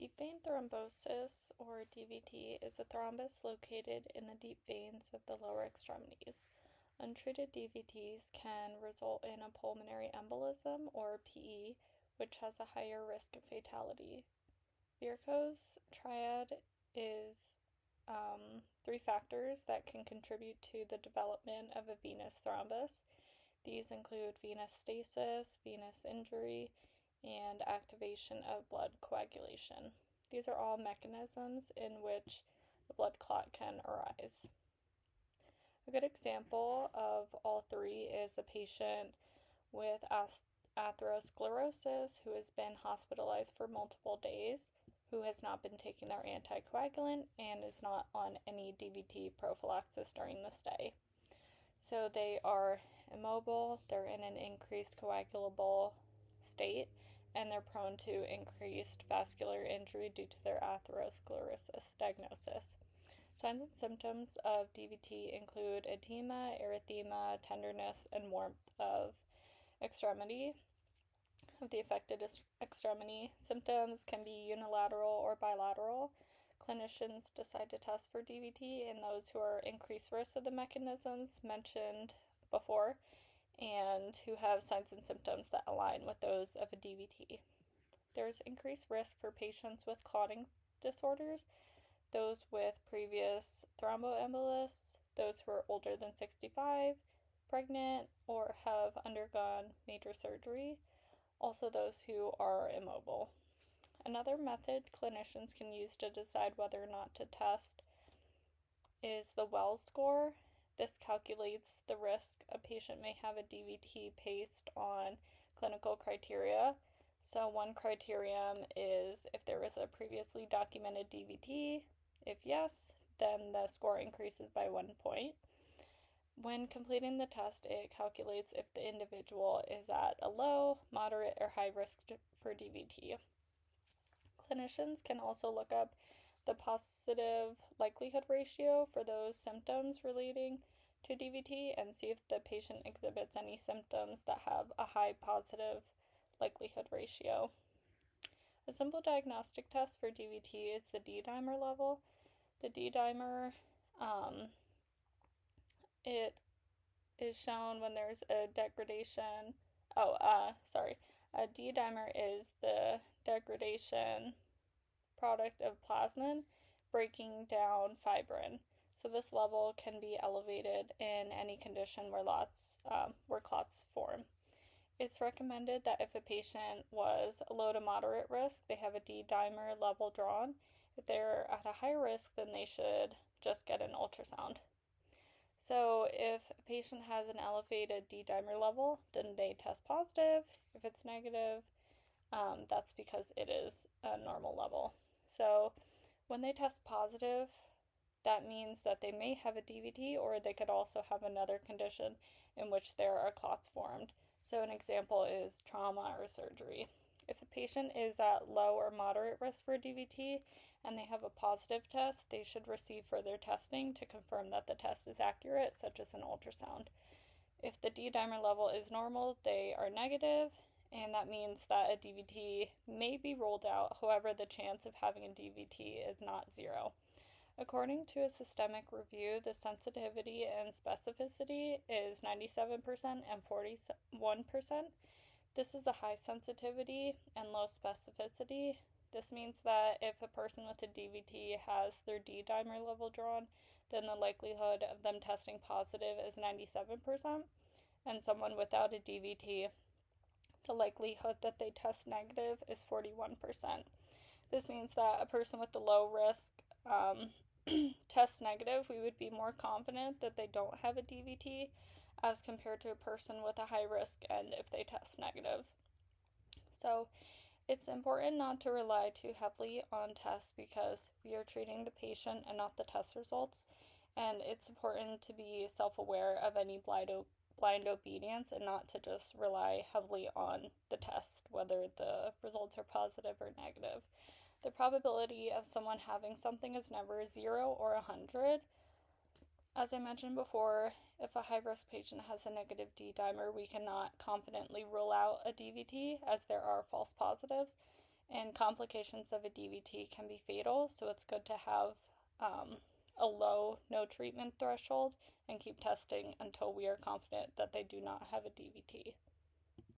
Deep vein thrombosis, or DVT, is a thrombus located in the deep veins of the lower extremities. Untreated DVTs can result in a pulmonary embolism, or PE, which has a higher risk of fatality. Virchow's triad is three factors that can contribute to the development of a venous thrombus. These include venous stasis, venous injury, and activation of blood coagulation. These are all mechanisms in which the blood clot can arise. A good example of all three is a patient with atherosclerosis who has been hospitalized for multiple days, who has not been taking their anticoagulant, and is not on any DVT prophylaxis during the stay. So they are immobile, they're in an increased coagulable state, and they're prone to increased vascular injury due to their atherosclerosis diagnosis. Signs and symptoms of DVT include edema, erythema, tenderness, and warmth of extremity, of the affected extremity. Symptoms can be unilateral or bilateral. Clinicians decide to test for DVT in those who are increased risk of the mechanisms mentioned before and who have signs and symptoms that align with those of a DVT. There's increased risk for patients with clotting disorders, those with previous thromboembolus, those who are older than 65, pregnant, or have undergone major surgery, also those who are immobile. Another method clinicians can use to decide whether or not to test is the Wells score. This calculates the risk a patient may have a DVT based on clinical criteria. So one criterion is if there was a previously documented DVT. If yes, then the score increases by 1 point. When completing the test, it calculates if the individual is at a low, moderate, or high risk for DVT. Clinicians can also look up the positive likelihood ratio for those symptoms relating to DVT and see if the patient exhibits any symptoms that have a high positive likelihood ratio. A simple diagnostic test for DVT is the D-dimer level. The D-dimer, it is shown when there's a degradation. A D-dimer is the degradation product of plasmin breaking down fibrin. So this level can be elevated in any condition where clots form. It's recommended that if a patient was low to moderate risk, they have a D-dimer level drawn. If they're at a high risk, then they should just get an ultrasound. So if a patient has an elevated D-dimer level, then they test positive. If it's negative, that's because it is a normal level. So when they test positive, that means that they may have a DVT, or they could also have another condition in which there are clots formed. So an example is trauma or surgery. If a patient is at low or moderate risk for DVT and they have a positive test, they should receive further testing to confirm that the test is accurate, such as an ultrasound. If the D-dimer level is normal, they are negative, and that means that a DVT may be ruled out. However, the chance of having a DVT is not zero. According to a systemic review, the sensitivity and specificity is 97% and 41%. This is the high sensitivity and low specificity. This means that if a person with a DVT has their D-dimer level drawn, then the likelihood of them testing positive is 97%, and someone without a DVT, the likelihood that they test negative is 41%. This means that a person with the low risk tests negative, we would be more confident that they don't have a DVT as compared to a person with a high risk and if they test negative. So it's important not to rely too heavily on tests because we are treating the patient and not the test results, and it's important to be self-aware of any blind obedience and not to just rely heavily on the test, whether the results are positive or negative. The probability of someone having something is never 0 or 100. As I mentioned before, if a high-risk patient has a negative D-dimer, we cannot confidently rule out a DVT as there are false positives. And complications of a DVT can be fatal, so it's good to have a low no treatment threshold and keep testing until we are confident that they do not have a DVT.